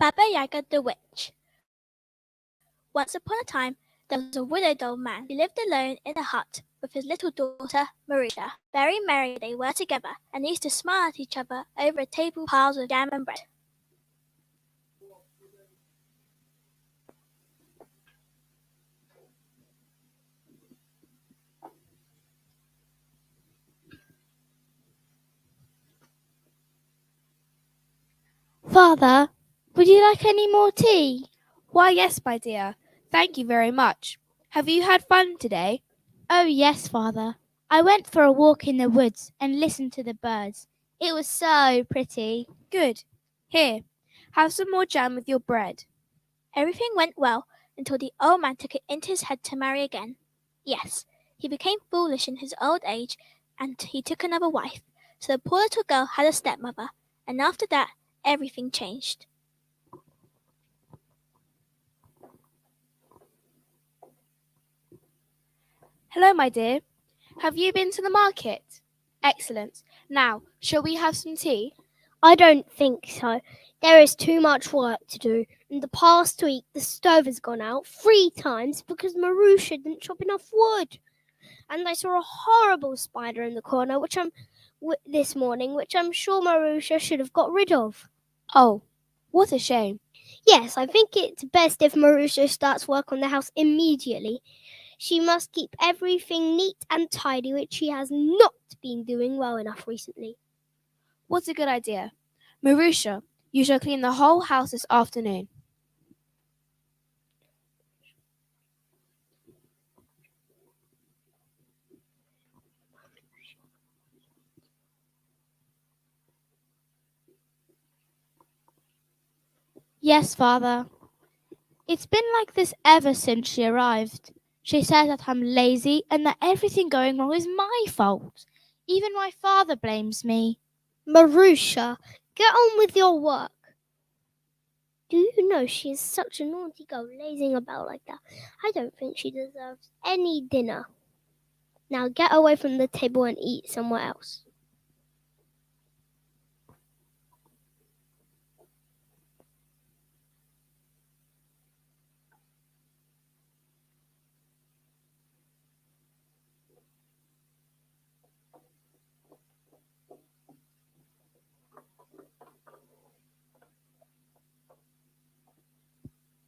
Baba Yaga the Witch. Once upon a time, there was a widowed old man who lived alone in a hut with his little daughter, Marusha. Very merry they were together, and used to smile at each other over a table piled with jam and bread. Father, would you like any more tea? Why, yes, my dear. Thank you very much. Have you had fun today? Oh, yes, Father. I went for a walk in the woods and listened to the birds. It was so pretty. Good. Here, have some more jam with your bread. Everything went well until the old man took it into his head to marry again. Yes, he became foolish in his old age, and he took another wife. So the poor little girl had a stepmother, and after that everything changed. Hello, my dear. Have you been to the market? Excellent. Now, shall we have some tea? I don't think so. There is too much work to do. In the past week, the stove has gone out 3 times because Marusha didn't chop enough wood. And I saw a horrible spider in the corner this morning, which I'm sure Marusha should have got rid of. Oh, what a shame. Yes, I think it's best if Marusha starts work on the house immediately. She must keep everything neat and tidy, which she has not been doing well enough recently. What a good idea. Marusha, you shall clean the whole house this afternoon. Yes, Father. It's been like this ever since she arrived. She says that I'm lazy and that everything going wrong is my fault. Even my father blames me. Marusha, get on with your work. Do you know she is such a naughty girl, lazing about like that? I don't think she deserves any dinner. Now get away from the table and eat somewhere else.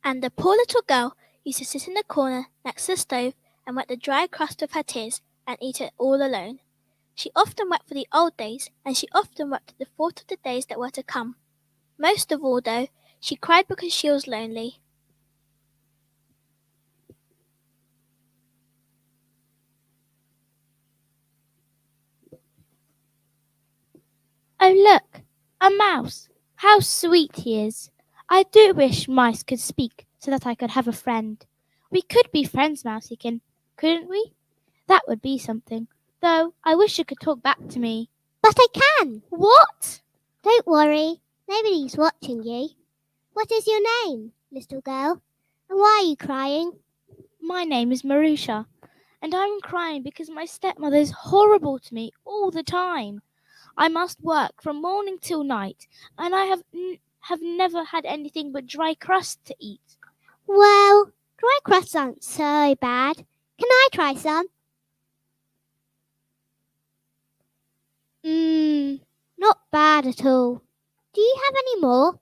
And the poor little girl used to sit in the corner next to the stove and wet the dry crust with her tears and eat it all alone. She often wept for the old days, and she often wept at the thought of the days that were to come. Most of all, though, she cried because she was lonely. Oh, look, a mouse. How sweet he is. I do wish mice could speak so that I could have a friend. We could be friends, Mouseykin, couldn't we? That would be something. Though I wish you could talk back to me. But I can. What? Don't worry. Nobody's watching you. What is your name, little girl? And why are you crying? My name is Marusha, and I'm crying because my stepmother is horrible to me all the time. I must work from morning till night, and I have never had anything but dry crust to eat. Well, dry crusts aren't so bad. Can I try some? Not bad at all. Do you have any more?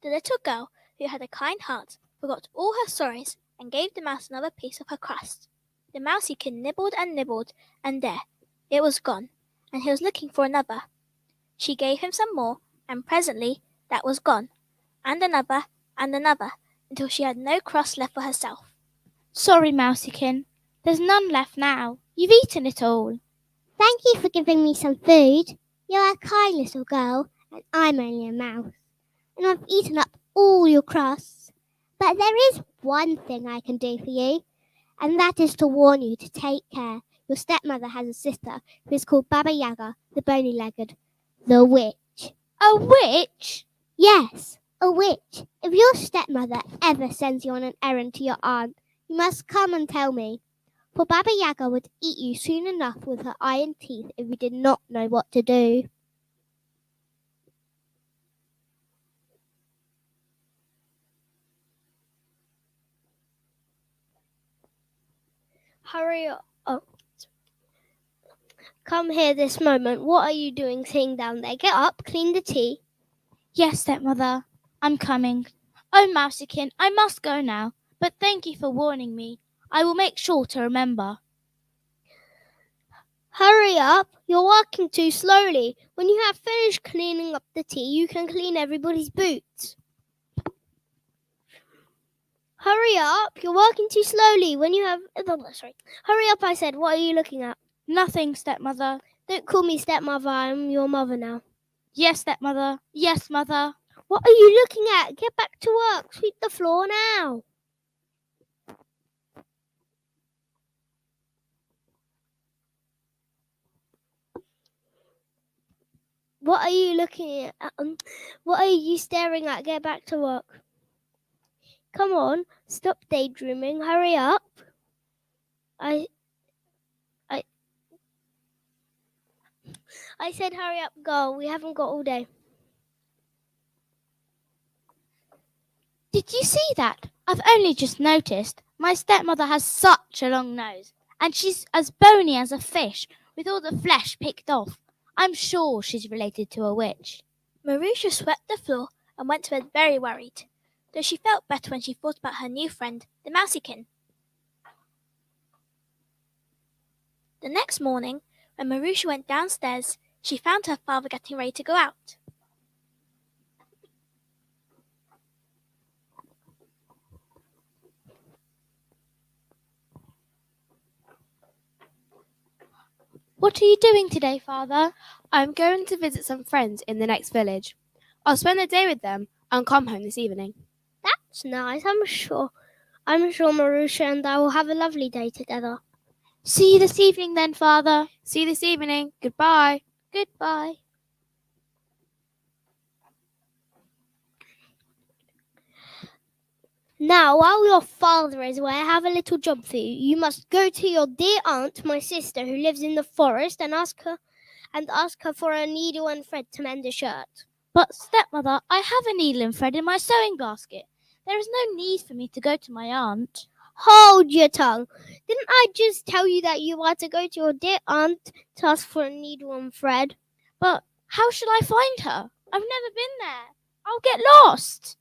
The little girl, who had a kind heart, forgot all her sorrows and gave the mouse another piece of her crust. The mouseykin nibbled and nibbled, and there, it was gone, and he was looking for another. She gave him some more, and presently that was gone, and another, until she had no crust left for herself. Sorry, Mouseykin. There's none left now. You've eaten it all. Thank you for giving me some food. You're a kind little girl, and I'm only a mouse. And I've eaten up all your crusts. But there is one thing I can do for you, and that is to warn you to take care. Your stepmother has a sister who is called Baba Yaga, the bony-legged, the witch. A witch? Yes, a witch. If your stepmother ever sends you on an errand to your aunt, you must come and tell me. For Baba Yaga would eat you soon enough with her iron teeth if you did not know what to do. Hurry up. Oh. Come here this moment. What are you doing sitting down there? Get up, clean the tea. Yes, stepmother, I'm coming. Oh, Mousiekin, I must go now, but thank you for warning me. I will make sure to remember. Hurry up. You're walking too slowly. When you have finished cleaning up the tea, you can clean everybody's boots. Hurry up. You're walking too slowly. When you have... Sorry. Hurry up, I said. What are you looking at? Nothing, stepmother. Don't call me stepmother. I'm your mother now. Yes, stepmother. Yes, mother. What are you looking at? Get back to work. Sweep the floor now. What are you looking at? What are you staring at? Get back to work. Come on. Stop daydreaming. Hurry up. I said hurry up, girl. We haven't got all day. Did you see that? I've only just noticed. My stepmother has such a long nose, and she's as bony as a fish, with all the flesh picked off. I'm sure she's related to a witch. Marusha swept the floor and went to bed very worried, though she felt better when she thought about her new friend, the Mousiekin. The next morning, when Marusha went downstairs, she found her father getting ready to go out. What are you doing today, father? I'm going to visit some friends in the next village. I'll spend the day with them and come home this evening. That's nice. I'm sure Marusha and I will have a lovely day together. See you this evening then, father. See you this evening. Goodbye. Goodbye. Now, while your father is away, I have a little job for you. You must go to your dear aunt, my sister, who lives in the forest, and ask her for a needle and thread to mend a shirt. But, stepmother, I have a needle and thread in my sewing basket. There is no need for me to go to my aunt. Hold your tongue. Didn't I just tell you that you are to go to your dear aunt to ask for a needle and thread? But how shall I find her? I've never been there. I'll get lost.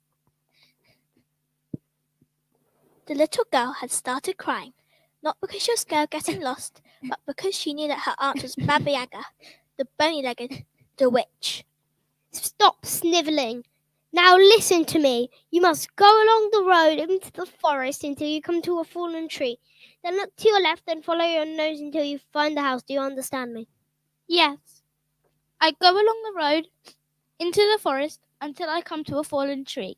The little girl had started crying, not because she was scared of getting lost, but because she knew that her aunt was Baba Yaga, the bony-legged, the witch. Stop snivelling. Now listen to me. You must go along the road into the forest until you come to a fallen tree. Then look to your left and follow your nose until you find the house. Do you understand me? Yes. I go along the road into the forest until I come to a fallen tree.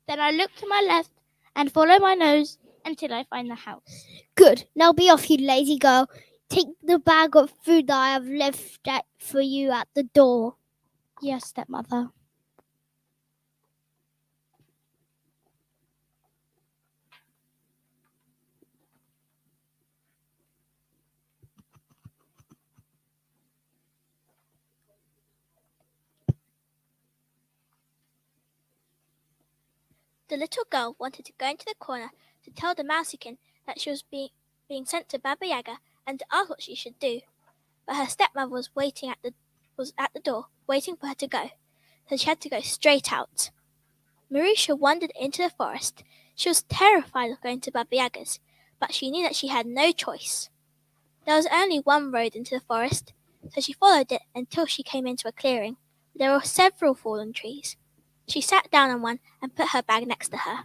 Then I look to my left and follow my nose until I find the house. Good. Now be off, you lazy girl. Take the bag of food that I have left for you at the door. Yes, stepmother. The little girl wanted to go into the corner to tell the Mousiekin that she was being sent to Baba Yaga and to ask what she should do, but her stepmother was at the door, waiting for her to go, so she had to go straight out. Marusha wandered into the forest. She was terrified of going to Baba Yaga's, but she knew that she had no choice. There was only one road into the forest, so she followed it until she came into a clearing. There were several fallen trees. She sat down on one and put her bag next to her.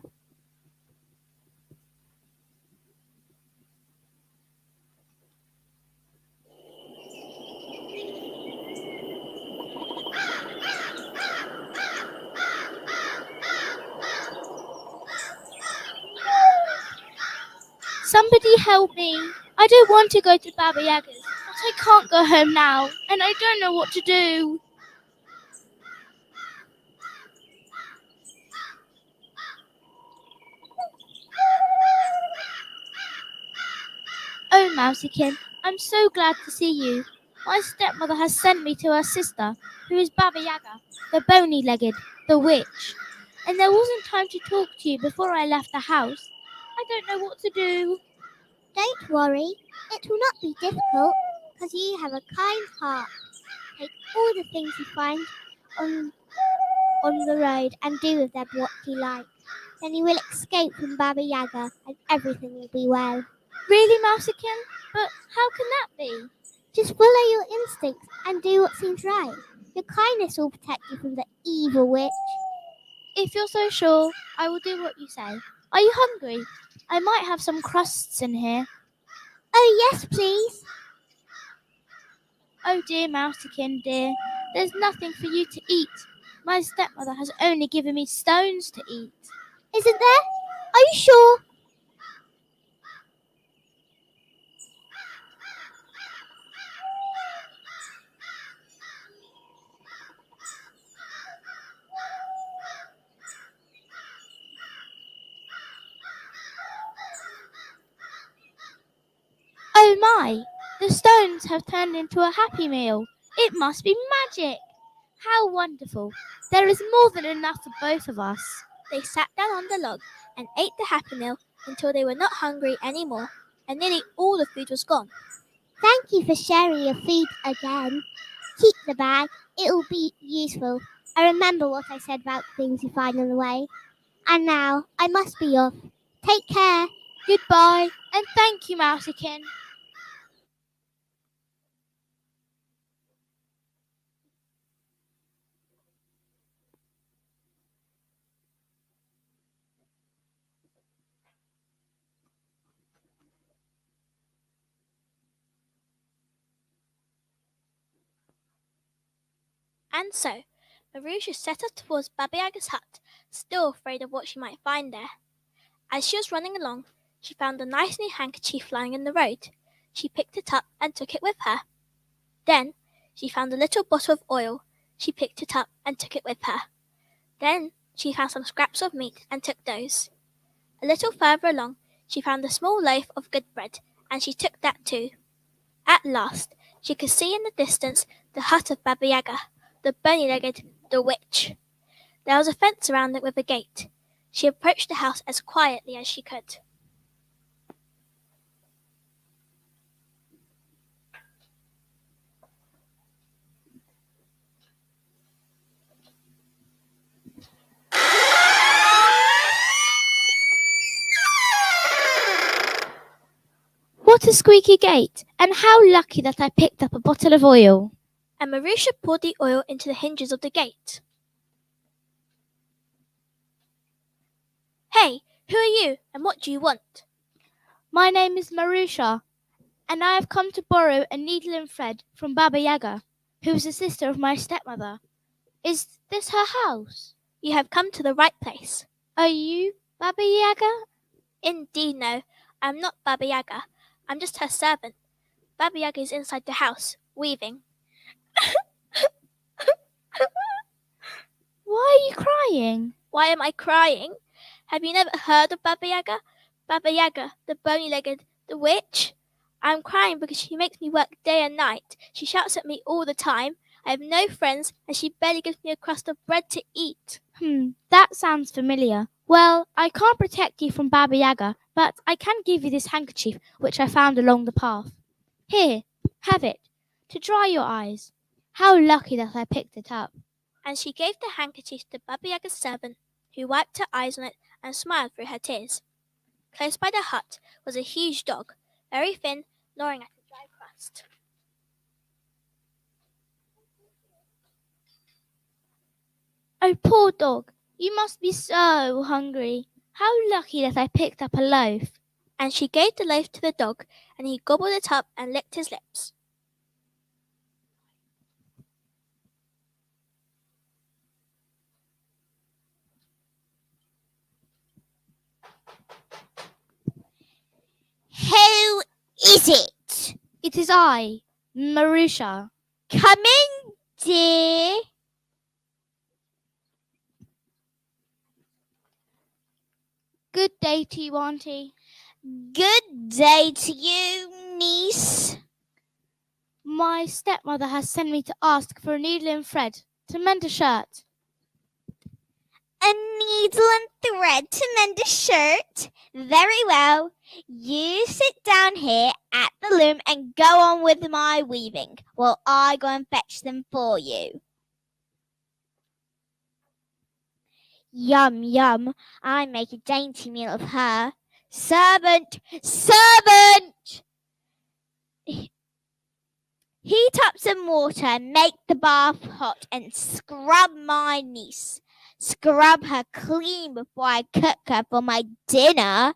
Somebody help me. I don't want to go to Baba Yaga's, but I can't go home now, and I don't know what to do. Oh, Mousiekin, I'm so glad to see you. My stepmother has sent me to her sister, who is Baba Yaga, the bony-legged, the witch. And there wasn't time to talk to you before I left the house. I don't know what to do. Don't worry, it will not be difficult, because you have a kind heart. Take all the things you find on the road and do with them what you like. Then you will escape from Baba Yaga and everything will be well. Really, Mousekin? But how can that be? Just follow your instincts and do what seems right. Your kindness will protect you from the evil witch. If you're so sure, I will do what you say. Are you hungry? I might have some crusts in here. Oh, yes, please. Oh dear, Mousekin, dear. There's nothing for you to eat. My stepmother has only given me stones to eat. Isn't there? Are you sure? Oh my! The stones have turned into a happy meal. It must be magic. How wonderful. There is more than enough for both of us. They sat down on the log and ate the happy meal until they were not hungry any more, and nearly all the food was gone. Thank you for sharing your food again. Keep the bag. It will be useful. I remember what I said about things you find on the way. And now I must be off. Take care. Goodbye, and thank you, Mousekin. And so, Marusha set off towards Baba Yaga's hut, still afraid of what she might find there. As she was running along, she found a nice new handkerchief lying in the road. She picked it up and took it with her. Then she found a little bottle of oil. She picked it up and took it with her. Then she found some scraps of meat and took those. A little further along, she found a small loaf of good bread, and she took that too. At last, she could see in the distance the hut of Baba Yaga, the bony-legged, the witch. There was a fence around it with a gate. She approached the house as quietly as she could. What a squeaky gate, and how lucky that I picked up a bottle of oil. And Marusha poured the oil into the hinges of the gate. Hey, who are you, and what do you want? My name is Marusha, and I have come to borrow a needle and thread from Baba Yaga, who is the sister of my stepmother. Is this her house? You have come to the right place. Are you Baba Yaga? Indeed, no, I'm not Baba Yaga. I'm just her servant. Baba Yaga is inside the house, weaving. Why are you crying? Why am I crying? Have you never heard of Baba Yaga? Baba Yaga, the bony-legged, the witch? I'm crying because she makes me work day and night. She shouts at me all the time. I have no friends, and she barely gives me a crust of bread to eat. That sounds familiar. Well, I can't protect you from Baba Yaga, but I can give you this handkerchief which I found along the path. Here, have it, to dry your eyes. How lucky that I picked it up. And she gave the handkerchief to Baba Yaga's servant, who wiped her eyes on it and smiled through her tears. Close by the hut was a huge dog, very thin, gnawing at a dry crust. Oh, poor dog, you must be so hungry. How lucky that I picked up a loaf. And she gave the loaf to the dog, and he gobbled it up and licked his lips. Who is it? It is I, Marusha. Come in, dear. Good day to you, Auntie. Good day to you, niece. My stepmother has sent me to ask for a needle and thread to mend a shirt. A needle and thread to mend a shirt? Very well. You sit down here at the loom and go on with my weaving, while I go and fetch them for you. Yum, yum. I make a dainty meal of her. Servant! Servant! Heat up some water, make the bath hot, and scrub my niece. Scrub her clean before I cook her for my dinner.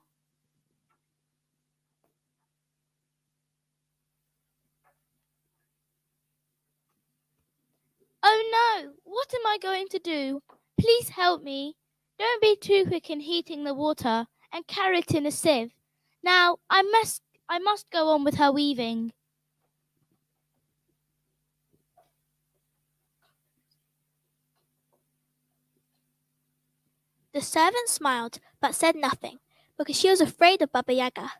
Oh no! What am I going to do? Please help me. Don't be too quick in heating the water, and carry it in a sieve. Now I must go on with her weaving. The servant smiled, but said nothing, because she was afraid of Baba Yaga.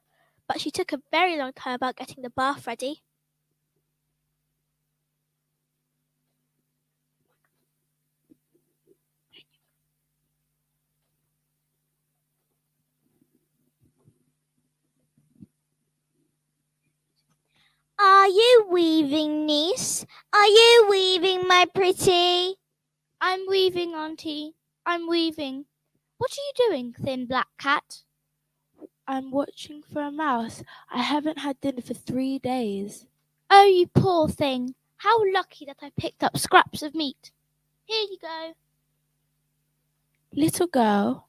But she took a very long time about getting the bath ready. Are you weaving, niece? Are you weaving, my pretty? I'm weaving, Auntie. I'm weaving. What are you doing, thin black cat? I'm watching for a mouse. I haven't had dinner for 3 days. Oh, you poor thing. How lucky that I picked up scraps of meat. Here you go. Little girl,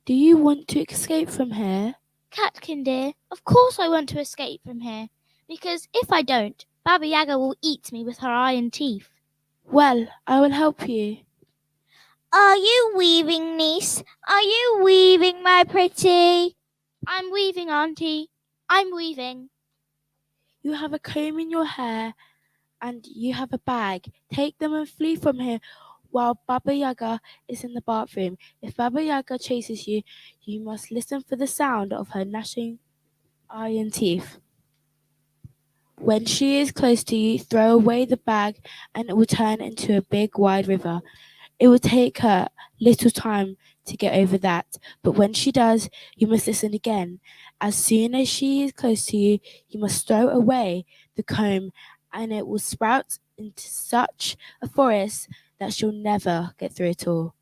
do you want to escape from here? Catkin dear, of course I want to escape from here, because if I don't, Baba Yaga will eat me with her iron teeth. Well, I will help you. Are you weaving, niece? Are you weaving, my pretty? I'm weaving, Auntie. I'm weaving. You have a comb in your hair and you have a bag. Take them and flee from here while Baba Yaga is in the bathroom. If Baba Yaga chases you, you must listen for the sound of her gnashing iron teeth. When she is close to you, throw away the bag and it will turn into a big wide river. It will take her little time to get over that, but when she does, you must listen again. As soon as she is close to you, you must throw away the comb and it will sprout into such a forest that she'll never get through it all.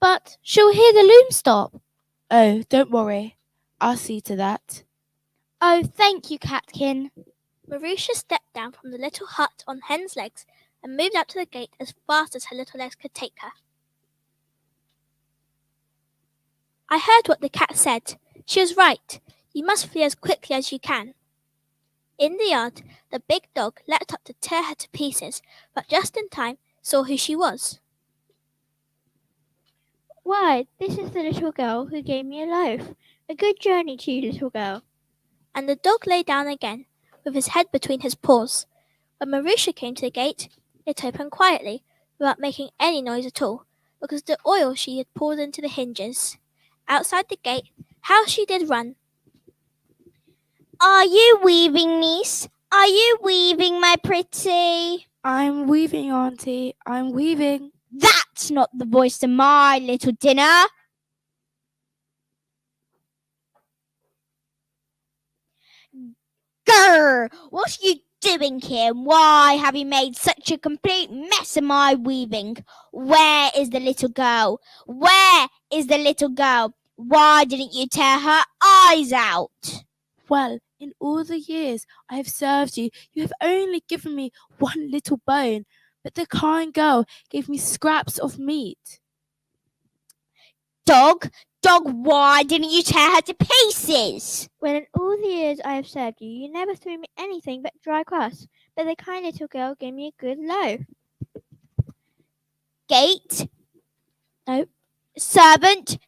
But she'll hear the loom stop. Oh, don't worry. I'll see to that. Oh, thank you, Catkin. Marusha stepped down from the little hut on hen's legs and moved out to the gate as fast as her little legs could take her. I heard what the cat said. She was right. You must flee as quickly as you can. In the yard, the big dog leapt up to tear her to pieces, but just in time saw who she was. Why, this is the little girl who gave me a loaf. A good journey to you, little girl. And the dog lay down again, with his head between his paws. When Marusha came to the gate, it opened quietly, without making any noise at all, because of the oil she had poured into the hinges. Outside the gate, how she did run! Are you weaving, niece? Are you weaving, my pretty? I'm weaving, Auntie. I'm weaving. That's not the voice of my little dinner. Grr! What are you doing here? Why have you made such a complete mess of my weaving? Where is the little girl? Where is the little girl? Why didn't you tear her eyes out? Well, in all the years I have served you, you have only given me one little bone, but the kind girl gave me scraps of meat. Dog, why didn't you tear her to pieces? Well, in all the years I have served you, you never threw me anything but dry crust, but the kind little girl gave me a good loaf. Gate? No. Servant,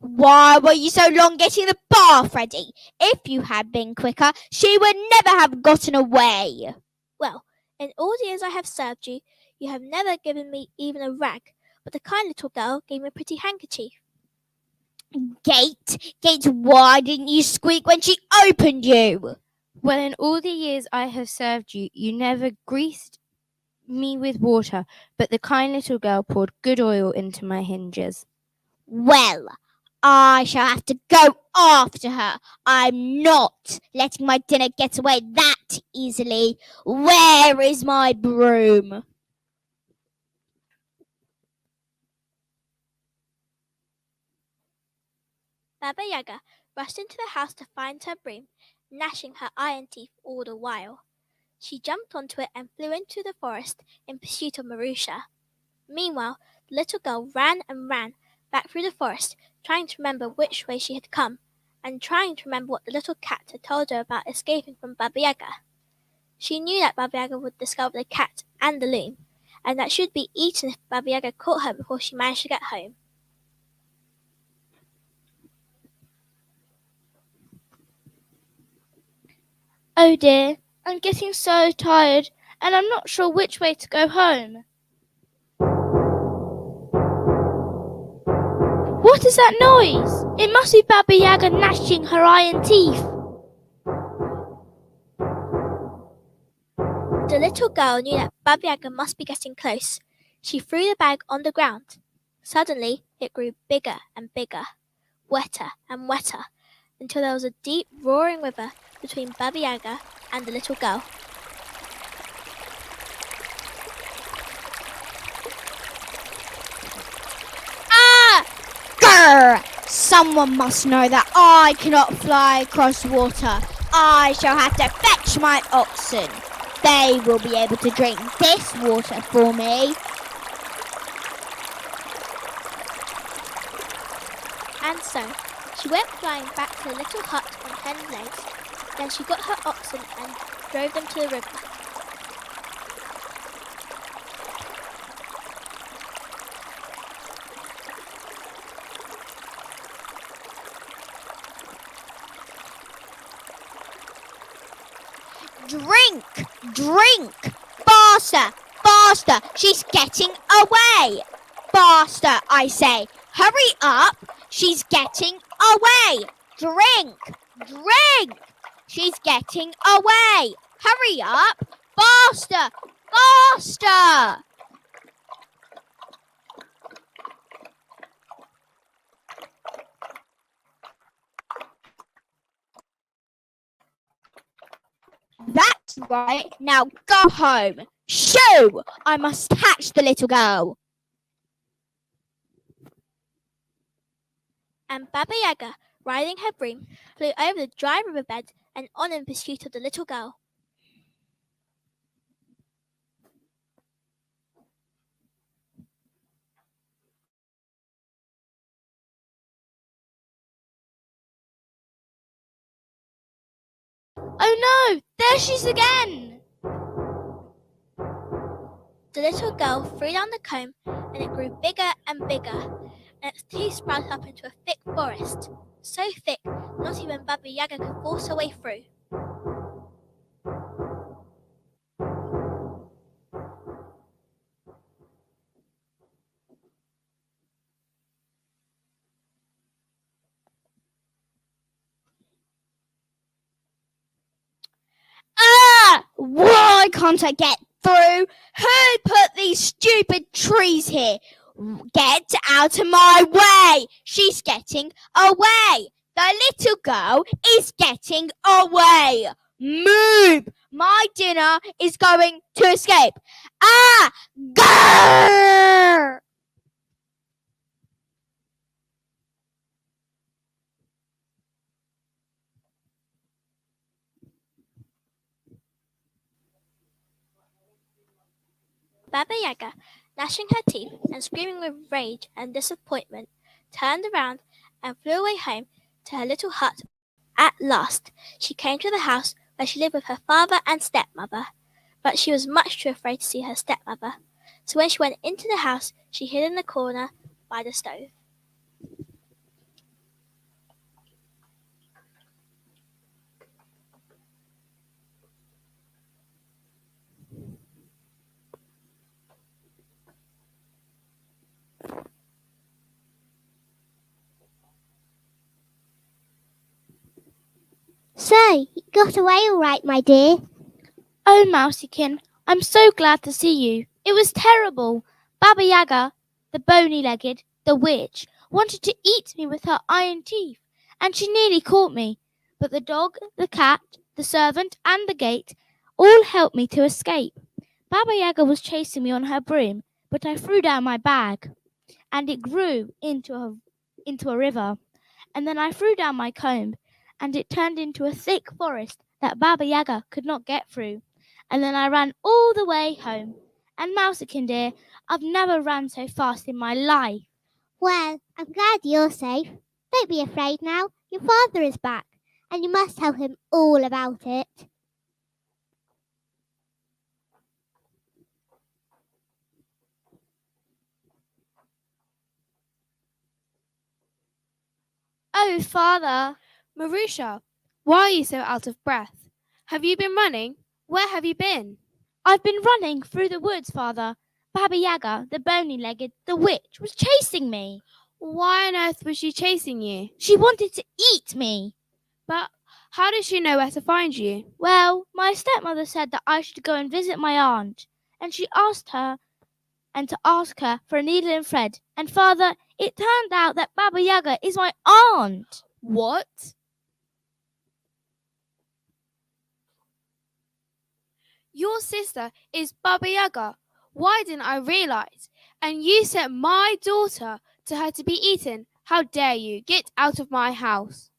why were you so long getting the bath ready? If you had been quicker, she would never have gotten away. Well, in all the years I have served you, you have never given me even a rag, but the kind little girl gave me a pretty handkerchief. Gate, why didn't you squeak when she opened you? Well, in all the years I have served you, you never greased me with water, but the kind little girl poured good oil into my hinges. Well, I shall have to go after her. I'm not letting my dinner get away that easily. Where is my broom? Baba Yaga rushed into the house to find her broom, gnashing her iron teeth all the while. She jumped onto it and flew into the forest in pursuit of Marusha. Meanwhile, the little girl ran and ran back through the forest, trying to remember which way she had come, and trying to remember what the little cat had told her about escaping from Baba Yaga. She knew that Baba Yaga would discover the cat and the loom, and that she would be eaten if Baba Yaga caught her before she managed to get home. Oh dear, I'm getting so tired, and I'm not sure which way to go home. What is that noise? It must be Baba Yaga gnashing her iron teeth. The little girl knew that Baba Yaga must be getting close. She threw the bag on the ground. Suddenly, it grew bigger and bigger, wetter and wetter, until there was a deep roaring river between Baba Yaga and the little girl. Grr! Someone must know that I cannot fly across water. I shall have to fetch my oxen. They will be able to drink this water for me. And so, she went flying back to the little hut on 10 legs. Then she got her oxen and drove them to the river. Drink! Drink! Faster! Faster! She's getting away! Faster, I say! Hurry up! She's getting away! Drink! Drink! She's getting away! Hurry up! Faster! Faster! That's right. Now go home. Shoo! I must catch the little girl. And Baba Yaga, riding her broom, flew over the dry riverbed and on in pursuit of the little girl. Oh no, there she's again! The little girl threw down the comb, and it grew bigger and bigger, and its teeth sprouted up into a thick forest, so thick not even Baba Yaga could force her way through. Why can't I get through? Who put these stupid trees here? Get out of my way! She's getting away! The little girl is getting away! Move! My dinner is going to escape! Grrr! Baba Yaga, gnashing her teeth and screaming with rage and disappointment, turned around and flew away home to her little hut. At last, she came to the house where she lived with her father and stepmother, but she was much too afraid to see her stepmother. So when she went into the house, she hid in the corner by the stove. So, you got away all right, my dear. Oh, Mousiekin, I'm so glad to see you. It was terrible. Baba Yaga, the bony-legged, the witch, wanted to eat me with her iron teeth, and she nearly caught me. But the dog, the cat, the servant, and the gate all helped me to escape. Baba Yaga was chasing me on her broom, but I threw down my bag, and it grew into a river. And then I threw down my comb, and it turned into a thick forest that Baba Yaga could not get through. And then I ran all the way home. And Mousekin dear, I've never ran so fast in my life. Well, I'm glad you're safe. Don't be afraid now. Your father is back, and you must tell him all about it. Oh, Father! Marusha, why are you so out of breath? Have you been running? Where have you been? I've been running through the woods, Father. Baba Yaga, the bony-legged, the witch, was chasing me. Why on earth was she chasing you? She wanted to eat me. But how did she know where to find you? Well, my stepmother said that I should go and visit my aunt, and she asked her to ask her for a needle and thread. And Father, it turned out that Baba Yaga is my aunt. What? Your sister is Baba Yaga. Why didn't I realize? And you sent my daughter to her to be eaten. How dare you? Get out of my house.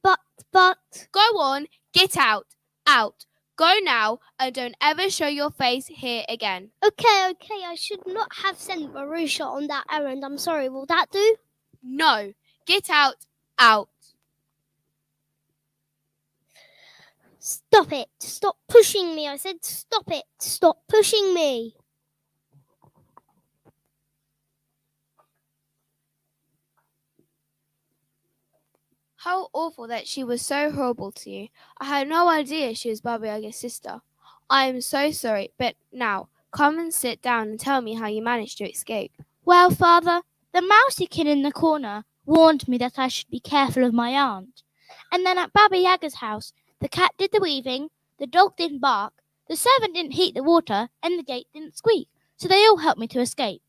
But... Go on, get out. Out. Go now and don't ever show your face here again. Okay, I should not have sent Marusha on that errand. I'm sorry, will that do? No. Get out. Out. Stop it. Stop pushing me. I said stop it. Stop pushing me. How awful that she was so horrible to you. I had no idea she was Baba Yaga's sister. I am so sorry, but now, come and sit down and tell me how you managed to escape. Well, Father, the mousekin in the corner warned me that I should be careful of my aunt. And then at Baba Yaga's house, the cat did the weaving, the dog didn't bark, the servant didn't heat the water, and the gate didn't squeak. So they all helped me to escape.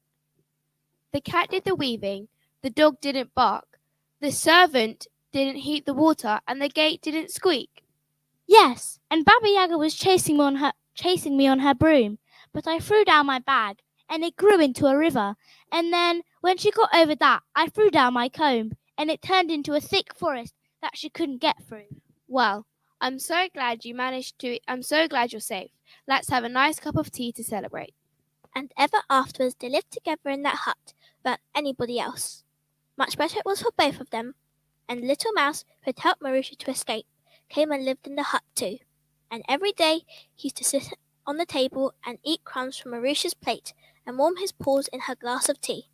The cat did the weaving, the dog didn't bark, the servant didn't heat the water, and the gate didn't squeak. Yes, and Baba Yaga was chasing me on her broom, but I threw down my bag, and it grew into a river. And then, when she got over that, I threw down my comb, and it turned into a thick forest that she couldn't get through. Well, I'm so glad you're safe. Let's have a nice cup of tea to celebrate. And ever afterwards they lived together in that hut without anybody else. Much better it was for both of them. And Little Mouse, who had helped Marusha to escape, came and lived in the hut too. And every day he used to sit on the table and eat crumbs from Marusha's plate and warm his paws in her glass of tea.